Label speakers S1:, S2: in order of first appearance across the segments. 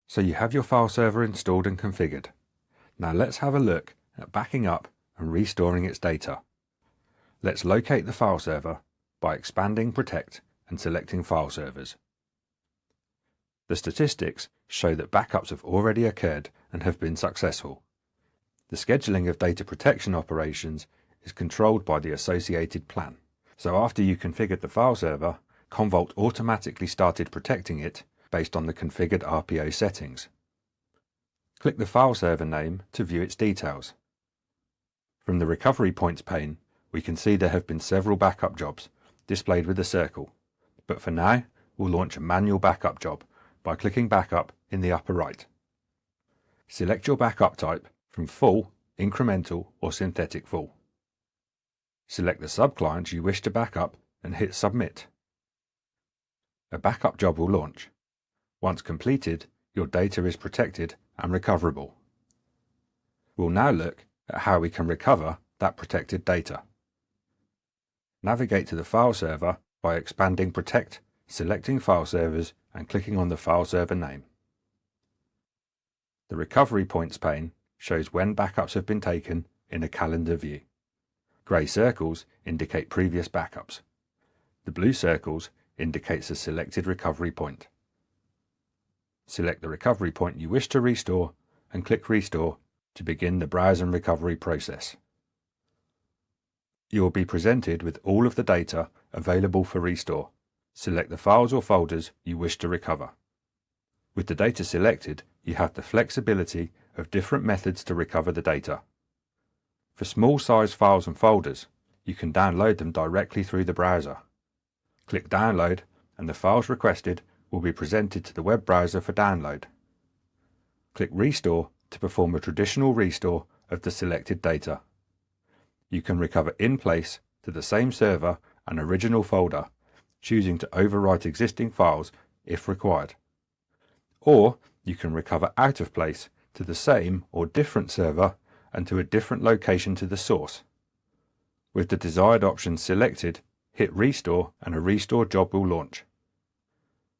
S1: So you have your file server installed and configured. Now let's have a look at backing up and restoring its data. Let's locate the file server by expanding Protect and selecting File Servers. The statistics show that backups have already occurred and have been successful. The scheduling of data protection operations is controlled by the associated plan. So after you configured the file server, Commvault automatically started protecting it based on the configured RPO settings. Click the file server name to view its details. From the Recovery Points pane, we can see there have been several backup jobs displayed with a circle, but for now we'll launch a manual backup job by clicking Backup in the upper right. Select your backup type from Full, Incremental or Synthetic Full. Select the subclient you wish to backup and hit Submit. A backup job will launch. Once completed, your data is protected and recoverable. We'll now look at how we can recover that protected data. Navigate to the file server by expanding Protect, selecting File Servers and clicking on the file server name. The Recovery Points pane shows when backups have been taken in a calendar view. Grey circles indicate previous backups. The blue circles indicates a selected recovery point. Select the recovery point you wish to restore and click Restore to begin the browse and recovery process. You will be presented with all of the data available for restore. Select the files or folders you wish to recover. With the data selected, you have the flexibility of different methods to recover the data. For small size files and folders, you can download them directly through the browser. Click Download and the files requested will be presented to the web browser for download. Click Restore to perform a traditional restore of the selected data. You can recover in place to the same server and original folder, choosing to overwrite existing files if required. Or you can recover out of place to the same or different server and to a different location to the source. With the desired options selected, hit Restore and a restore job will launch.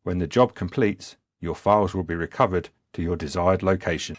S1: When the job completes, your files will be recovered to your desired location.